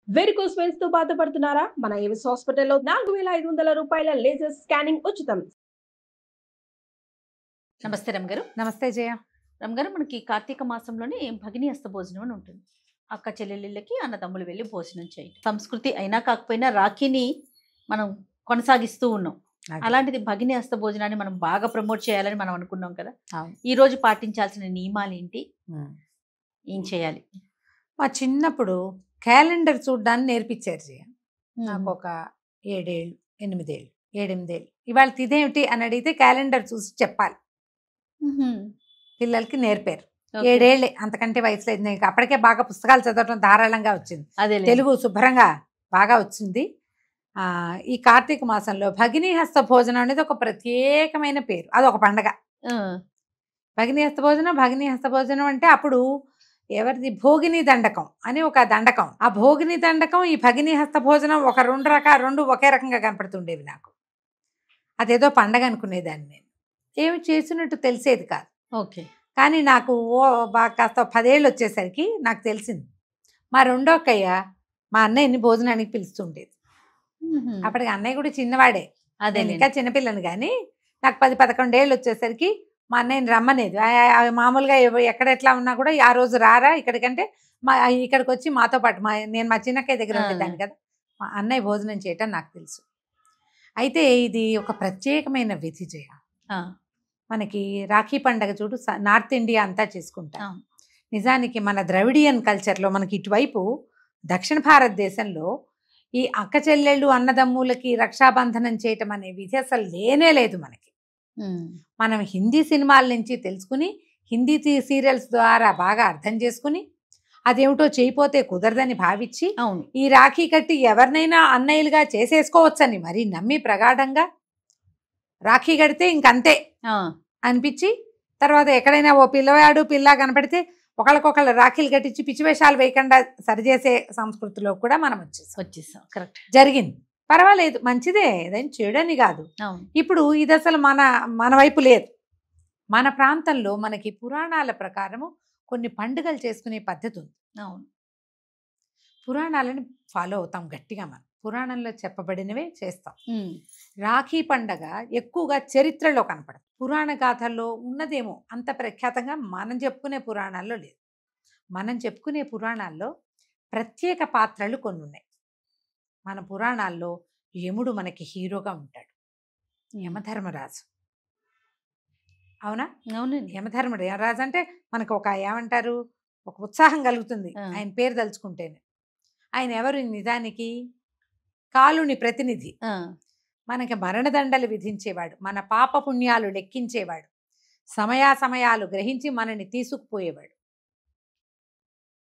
Varicose veins తో బాధపడుతున్నారా? మన ఏవిస్ హాస్పిటల్లో 4,500 రూపాయల లేజర్ స్కానింగ్ ఉచితం. నమస్తే రమగారు. నమస్తే జయ. రమగారు, మనకి కార్తీక మాసంలోనే భగిని హస్త భోజనం అని ఉంటుంది. అక్క చెల్లెళ్ళకి అన్నదమ్ములు వెళ్ళి భోజనం చేయటం సంస్కృతి అయినా కాకపోయినా రాఖీని మనం కొనసాగిస్తూ ఉన్నాం. అలాంటిది భగిని హస్త భోజనాన్ని మనం బాగా ప్రమోట్ చేయాలని మనం అనుకున్నాం కదా. ఈ రోజు పాటించాల్సిన నియమాలు ఏంటి, ఏం చేయాలి? మా చిన్నప్పుడు క్యాలెండర్ చూడ్డాన్ని నేర్పించారు జయ. నాకు ఒక 7 ఏళ్ళు 8 ఏళ్ళు 7-8 ఏళ్ళు. ఇవాళ ఇదేమిటి అని అడిగితే క్యాలెండర్ చూసి చెప్పాలి. పిల్లలకి నేర్పారు. 7 ఏళ్ళే, అంతకంటే వయసు లేదు. నేను అప్పటికే బాగా పుస్తకాలు చదవడం ధారాళంగా వచ్చింది. అదే తెలుగు శుభ్రంగా బాగా వచ్చింది. ఈ కార్తీక మాసంలో భగిని హస్త భోజనం అనేది ఒక ప్రత్యేకమైన పేరు. అదొక పండగ. భగిని హస్త భోజనం అంటే అప్పుడు ఎవరిది భోగిని దండకం అని ఒక దండకం. ఆ భోగిని దండకం, ఈ భగిని హస్త భోజనం ఒక రెండు ఒకే రకంగా కనపడుతుండేవి నాకు. అదేదో పండగ అనుకునేదాన్ని. నేను ఏమి చేసినట్టు తెలిసేది కాదు. ఓకే. కానీ నాకు బాగా కాస్త 10 ఏళ్ళు వచ్చేసరికి నాకు తెలిసింది. మా రెండో అక్కయ్య మా అన్నయ్యని భోజనానికి పిలుస్తుండేది. అప్పటికి అన్నయ్య కూడా చిన్నవాడే, అదే ఇంకా చిన్నపిల్లని. కానీ నాకు 10-11 ఏళ్ళు వచ్చేసరికి మా అన్నయ్యని రమ్మనేది. మామూలుగా ఎక్కడ ఎట్లా ఉన్నా కూడా ఆ రోజు రారా ఇక్కడికంటే ఇక్కడికి వచ్చి మాతో పాటు నేను మా చిన్నక్కయ్య దగ్గర ఉండేదాన్ని కదా. మా అన్నయ్య భోజనం చేయటం నాకు తెలుసు. అయితే ఇది ఒక ప్రత్యేకమైన విధి జయ. మనకి రాఖీ పండగ చూడు, నార్త్ ఇండియా అంతా చేసుకుంటాం. నిజానికి మన ద్రవిడియన్ కల్చర్లో మనకి ఇటువైపు దక్షిణ భారతదేశంలో ఈ అక్క చెల్లెళ్ళు అన్నదమ్ములకి రక్షాబంధనం చేయటం అనే విధి అసలు లేనే లేదు మనకి. మనం హిందీ సినిమాల నుంచి తెలుసుకుని, హిందీ సీరియల్స్ ద్వారా బాగా అర్థం చేసుకుని, అదేమిటో చేయిపోతే కుదరదని భావించి ఈ రాఖీ కట్టి ఎవరినైనా అన్నయ్యలుగా చేసేసుకోవచ్చని మరి నమ్మి ప్రగాఢంగా రాఖీ కడితే ఇంకంతే అనిపించి, తర్వాత ఎక్కడైనా ఓ పిల్లవాడు పిల్ల కనపడితే ఒకళ్ళకొకళ్ళు రాఖీలు కట్టించి పిచ్చి వేషాలు వేయకుండా సరిచేసే సంస్కృతిలో కూడా మనం వచ్చేసాం. కరెక్ట్, జరిగింది. పర్వాలేదు, మంచిదే, ఏదైనా చెడని కాదు. ఇప్పుడు ఇది అసలు మన వైపు లేదు. మన ప్రాంతంలో మనకి పురాణాల ప్రకారము కొన్ని పండుగలు చేసుకునే పద్ధతి ఉంది. పురాణాలను ఫాలో అవుతాం గట్టిగా. మనం పురాణంలో చెప్పబడినవే చేస్తాం. రాఖీ పండగ ఎక్కువగా చరిత్రలో కనపడదు. పురాణ గాథల్లో ఉన్నదేమో అంత ప్రఖ్యాతంగా మనం చెప్పుకునే పురాణాల్లో లేదు. మనం చెప్పుకునే పురాణాల్లో ప్రత్యేక పాత్రలు కొన్ని ఉన్నాయి. మన పురాణాల్లో యముడు మనకి హీరోగా ఉంటాడు, యమధర్మరాజు. అవునా? అవునండి. యమధర్మరాజు అంటే మనకు ఒక ఏమంటారు, ఒక ఉత్సాహం కలుగుతుంది ఆయన పేరు తలుచుకుంటేనే. ఆయన ఎవరు? నిజానికి కాలుని ప్రతినిధి. మనకి మరణదండలు విధించేవాడు, మన పాప పుణ్యాలు లెక్కించేవాడు, సమయాలు గ్రహించి మనని తీసుకుపోయేవాడు,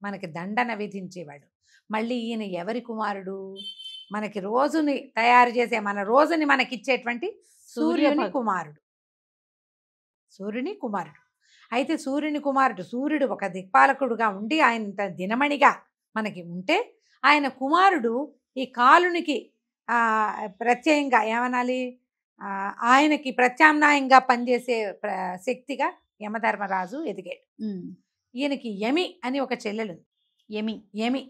మనకి దండన విధించేవాడు. మళ్ళీ ఈయన ఎవరి కుమారుడు? మనకి రోజుని తయారు చేసే, మన రోజుని మనకిచ్చేటువంటి సూర్యుని కుమారుడు. అయితే సూర్యుని కుమారుడు, సూర్యుడు ఒక దిక్పాలకుడుగా ఉండి ఆయన దినమణిగా మనకి ఉంటే, ఆయన కుమారుడు ఈ కాలునికి ప్రత్యయంగా ఏమనాలి, ఆయనకి ప్రత్యామ్నాయంగా పనిచేసే శక్తిగా యమధర్మరాజు ఎదిగాడు. ఈయనకి యమి అని ఒక చెల్లెలు. యమి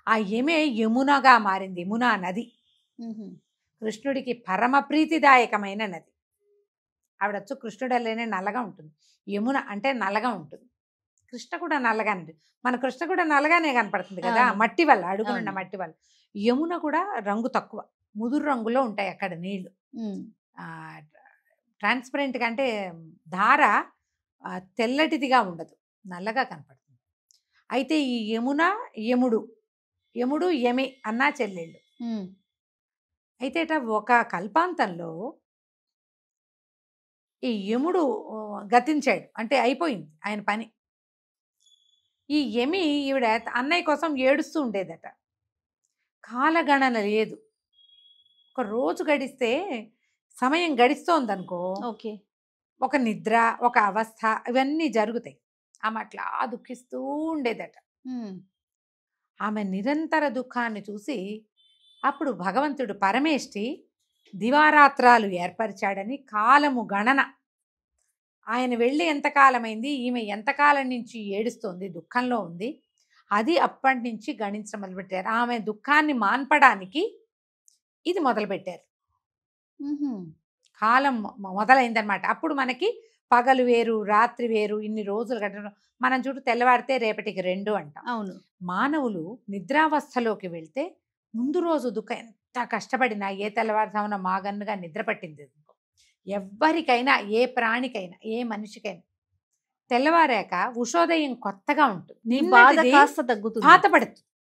ఆ యమే యమునగా మారింది. యమునా నది కృష్ణుడికి పరమ ప్రీతిదాయకమైన నది. ఆవిడొచ్చు కృష్ణుడు అల్లేనే నల్లగా ఉంటుంది. యమున అంటే నల్లగా ఉంటుంది. కృష్ణ కూడా నల్లగానే ఉంటుంది. మన కృష్ణ కూడా నల్లగానే కనపడుతుంది కదా, మట్టి వల్ల, అడుగునున్న మట్టి వల్ల. యమున కూడా రంగు తక్కువ, ముదురు రంగులో ఉంటాయి అక్కడ నీళ్లు. ట్రాన్స్పరెంట్గా అంటే ధార తెల్లటిదిగా ఉండదు, నల్లగా కనపడుతుంది. అయితే ఈ యముడు యమి అన్నా చెల్లెళ్ళు. అయితే ఒక కల్పాంతంలో ఈ యముడు గతించాడు, అంటే అయిపోయింది ఆయన పని. ఈ యమి ఈవిడ అన్నయ్య కోసం ఏడుస్తూ ఉండేదట. కాలగణన లేదు. ఒక రోజు గడిస్తే, సమయం గడిస్తోందనుకో, ఓకే, ఒక నిద్ర, ఒక అవస్థ, ఇవన్నీ జరుగుతాయి. ఆమె అట్లా దుఃఖిస్తూ ఉండేదట. ఆమె నిరంతర దుఃఖాన్ని చూసి అప్పుడు భగవంతుడు పరమేష్టి దివారాత్రాలు ఏర్పరిచాడని కాలము గణన, ఆయన వెళ్ళి ఎంతకాలమైంది, ఈమె ఎంతకాలం నుంచి ఏడుస్తోంది, దుఃఖంలో ఉంది, అది అప్పటి నుంచి గణించడం మొదలుపెట్టారు. ఆమె దుఃఖాన్ని మాన్పడానికి ఇది మొదలుపెట్టారు. కాలం మొదలైందనమాట. అప్పుడు మనకి పగలు వేరు రాత్రి వేరు, ఇన్ని రోజులు గడపడం. మనం చూడు తెల్లవారితే రేపటికి 2 అంటాం. అవును. మానవులు నిద్రావస్థలోకి వెళ్తే ముందు రోజు దుఃఖం ఎంత కష్టపడినా ఏ తెల్లవారుజామున మాగన్నుగా నిద్ర పట్టింది ఎవ్వరికైనా, ఏ ప్రాణికైనా, ఏ మనిషికైనా తెల్లవారాక ఉషోదయం కొత్తగా ఉంటుంది. బాధ నిన్నటిది కాస్త తగ్గుతుంది.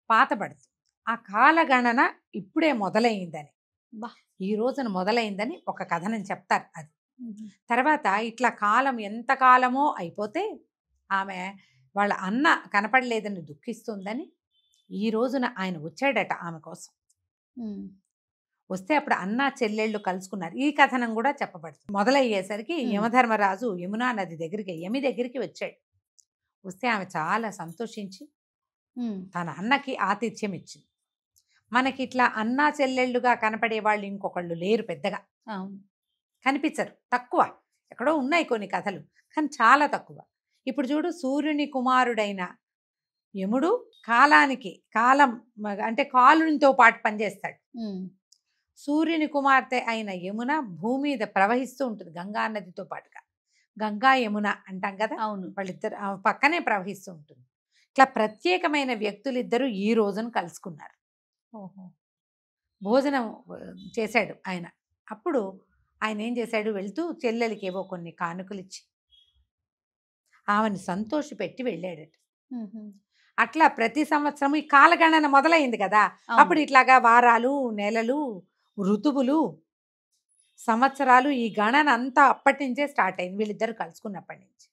పాతపడుతుంది. ఆ కాలగణన ఇప్పుడే మొదలైందని, బా. ఈ రోజున మొదలైందని ఒక కథనం చెప్తారు. అది తర్వాత ఇట్లా కాలం ఎంత కాలమో అయిపోతే ఆమె వాళ్ళ అన్న కనపడలేదని దుఃఖిస్తుందని ఈ రోజున ఆయన వచ్చాడట ఆమె కోసం. వస్తే అప్పుడు అన్న చెల్లెళ్ళు కలుసుకున్నారు. ఈ కథనం కూడా చెప్పబడుతుంది. మొదలయ్యేసరికి యమధర్మరాజు యమునా నది దగ్గరికి, యమి దగ్గరికి వచ్చాడు. వస్తే ఆమె చాలా సంతోషించి తన అన్నకి ఆతిథ్యం ఇచ్చింది. మనకి ఇట్లా అన్నా చెల్లెళ్ళుగా కనపడే వాళ్ళు ఇంకొకళ్ళు లేరు, పెద్దగా కనిపించరు, తక్కువ. ఎక్కడో ఉన్నాయి కొన్ని కథలు, కానీ చాలా తక్కువ. ఇప్పుడు చూడు, సూర్యుని కుమారుడైన యముడు కాలం అంటే కాలునితో పాటు పనిచేస్తాడు. సూర్యుని కుమార్తె అయిన యమున భూమి మీద ప్రవహిస్తూ ఉంటుంది గంగా నదితో పాటుగా. గంగా యమున అంటాం కదా. అవును. వాళ్ళిద్దరు పక్కనే ప్రవహిస్తూ ఉంటుంది. ఇట్లా ప్రత్యేకమైన వ్యక్తులిద్దరూ ఈ రోజున కలుసుకున్నారు. భోజనం చేశాడు ఆయన. అప్పుడు ఆయన ఏం చేశాడు, వెళ్తూ చెల్లెలకి ఏవో కొన్ని కానుకలు ఇచ్చి ఆమెను సంతోషపెట్టి వెళ్ళాడట. అట్లా ప్రతి సంవత్సరం ఈ కాలగణన మొదలైంది కదా. అప్పుడు ఇట్లాగా వారాలు, నెలలు, ఋతువులు, సంవత్సరాలు, ఈ గణన అంతా అప్పటి నుంచే స్టార్ట్ అయింది వీళ్ళిద్దరు కలుసుకున్నప్పటి నుంచి.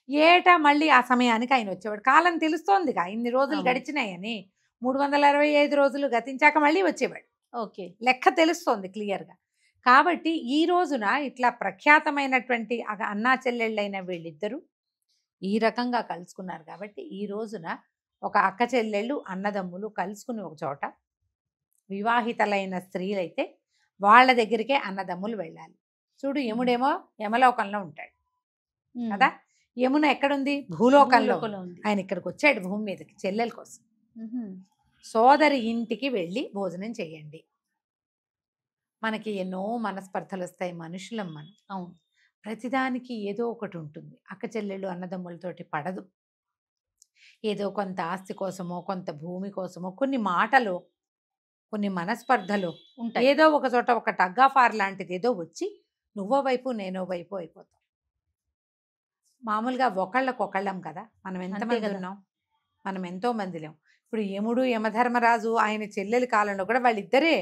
ఏటా మళ్ళీ ఆ సమయానికి ఆయన వచ్చేవాడు. కాలం తెలుస్తోందిగా, ఇన్ని రోజులు గడిచినాయని. 365 రోజులు గతించాక మళ్ళీ వచ్చేవాడు. ఓకే, లెక్క తెలుస్తోంది క్లియర్గా. కాబట్టి ఈ రోజున ఇట్లా ప్రఖ్యాతమైనటువంటి అన్నా చెల్లెళ్ళైన వీళ్ళిద్దరూ ఈ రకంగా కలుసుకున్నారు. కాబట్టి ఈ రోజున ఒక అక్క చెల్లెళ్ళు, అన్నదమ్ములు కలుసుకుని ఒక చోట, వివాహితలైన స్త్రీలైతే వాళ్ళ దగ్గరికే అన్నదమ్ములు వెళ్ళాలి. చూడు, యముడేమో యమలోకంలో ఉంటాడు కదా, యమున ఎక్కడుంది, భూలోకంలో ఉంది. ఆయన ఇక్కడికి వచ్చాడు భూమి మీదకి చెల్లెల కోసం. సోదరి ఇంటికి వెళ్ళి భోజనం చేయండి. మనకి ఎన్నో మనస్పర్ధలు వస్తాయి, మనుషులం మనం. అవును, ప్రతిదానికి ఏదో ఒకటి ఉంటుంది. అక్క చెల్లెళ్ళు అన్నదమ్ములతోటి పడదు. ఏదో కొంత ఆస్తి కోసమో, కొంత భూమి కోసమో, కొన్ని మాటలు, కొన్ని మనస్పర్ధలు ఉంటాయి. ఏదో ఒక చోట ఒక టగ్ ఆఫ్ వార్ లాంటిది ఏదో వచ్చి నువ్వో వైపు నేనో వైపు అయిపోతాం. మామూలుగా ఒకళ్ళకొకళ్ళం కదా. మనం ఎంతమంది ఉన్నాం, మనం ఎంతో మందిలేం. ఇప్పుడు యముడు, యమధర్మరాజు, ఆయన చెల్లెలి కాలంలో కూడా వాళ్ళిద్దరే.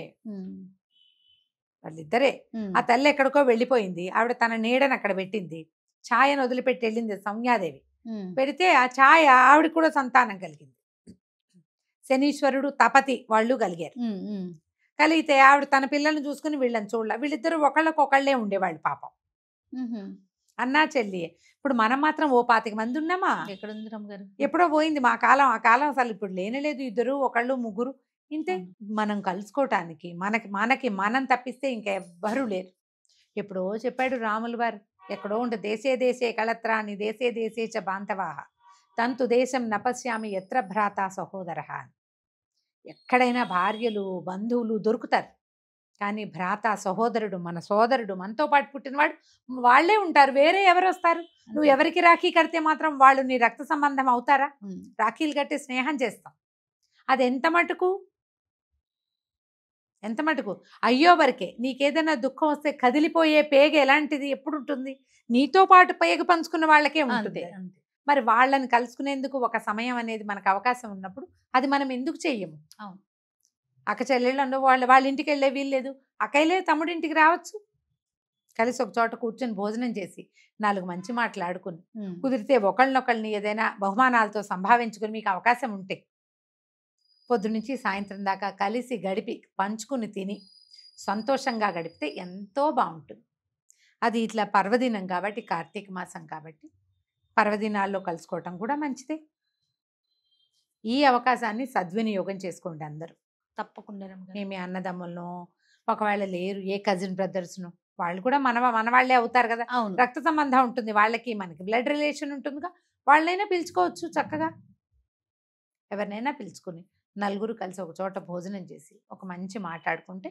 ఆ తల్లి ఎక్కడికో వెళ్ళిపోయింది. ఆవిడ తన నీడని అక్కడ పెట్టింది. ఛాయను వదిలిపెట్టి వెళ్ళింది సౌమ్యాదేవి. పెడితే ఆ ఛాయ ఆవిడ కూడా సంతానం కలిగింది. శనీశ్వరుడు, తపతి వాళ్ళు కలిగారు. కలిగితే ఆవిడ తన పిల్లల్ని చూసుకుని వీళ్ళని చూడాల. వీళ్ళిద్దరూ ఒకళ్ళకొకళ్ళే ఉండేవాళ్ళు పాపం, అన్నా చెల్లి. ఇప్పుడు మనం మాత్రం 25 మంది ఉన్నామా? ఎక్కడుంది రమ్మగారు? ఎప్పుడో పోయింది మా కాలం. ఆ కాలం అసలు ఇప్పుడు లేనలేదు. 2, 1, 3 ఇంతే. మనం కలుసుకోవటానికి మనం తప్పిస్తే ఇంకా ఎవ్వరూ లేరు. ఎప్పుడో చెప్పాడు రాములు వారు, ఎక్కడో ఉంటుంది, దేశే దేశే కళత్రాన్ని దేశే దేశే చ బాంధవాహ తంతు దేశం నపశ్యామి ఎత్ర భ్రాత సహోదర. ఎక్కడైనా భార్యలు, బంధువులు దొరుకుతారు, కానీ భ్రాత, సహోదరుడు, మన సోదరుడు, మనతో పాటు పుట్టినవాడు వాళ్ళే ఉంటారు. వేరే ఎవరు వస్తారు? నువ్వు ఎవరికి రాఖీ కడితే మాత్రం వాళ్ళు నీ రక్త సంబంధం అవుతారా? రాఖీలు కట్టి స్నేహం చేస్తాం. అది ఎంత మటుకు అయ్యో వరకే. నీకేదైనా దుఃఖం వస్తే కదిలిపోయే పేగ ఎలాంటిది ఎప్పుడు ఉంటుంది? నీతో పాటు పేగ పంచుకున్న వాళ్ళకే ఉంటుంది. మరి వాళ్ళని కలుసుకునేందుకు ఒక సమయం అనేది మనకు అవకాశం ఉన్నప్పుడు అది మనం ఎందుకు చెయ్యము? అవును. అక్క చెల్లెళ్ళు వాళ్ళ ఇంటికి వెళ్ళే వీల్లేదు, అక్కయ్యలే తమ్ముడింటికి రావచ్చు. కలిసి ఒక చోట కూర్చొని భోజనం చేసి 4 మంచి మాటలు ఆడుకుని, కుదిరితే ఒకళ్ళనొకళ్ళని ఏదైనా బహుమానాలతో సంభావించుకుని మీకు అవకాశం ఉంటే పొద్దునుంచి సాయంత్రం దాకా కలిసి గడిపి పంచుకుని తిని సంతోషంగా గడిపితే ఎంతో బాగుంటుంది. అది ఇట్లా పర్వదినం కాబట్టి, కార్తీక మాసం కాబట్టి పర్వదినాల్లో కలుసుకోవటం కూడా మంచిదే. ఈ అవకాశాన్ని సద్వినియోగం చేసుకోండి అందరూ. తప్పకుండా. మీ అన్నదమ్ములను ఒకవేళ లేరు, ఏ కజిన్ బ్రదర్స్ను, వాళ్ళు కూడా మన వాళ్ళే అవుతారు కదా. రక్త సంబంధం ఉంటుంది వాళ్ళకి, మనకి బ్లడ్ రిలేషన్ ఉంటుందిగా, వాళ్ళైనా పిలుచుకోవచ్చు చక్కగా. ఎవరినైనా పిలుచుకుని నలుగురు కలిసి ఒక చోట భోజనం చేసి ఒక మంచి మాట్లాడుకుంటే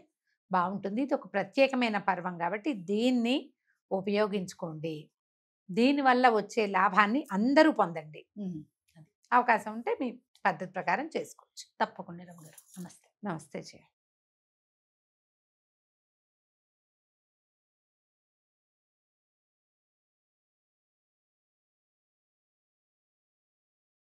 బాగుంటుంది. ఇది ఒక ప్రత్యేకమైన పర్వం కాబట్టి దీన్ని ఉపయోగించుకోండి. దీనివల్ల వచ్చే లాభాన్ని అందరూ పొందండి. అవకాశం ఉంటే మీ పద్ధతి ప్రకారం చేసుకోవచ్చు. తప్పకుండా రమగారు. నమస్తే. నమస్తే చేయండి.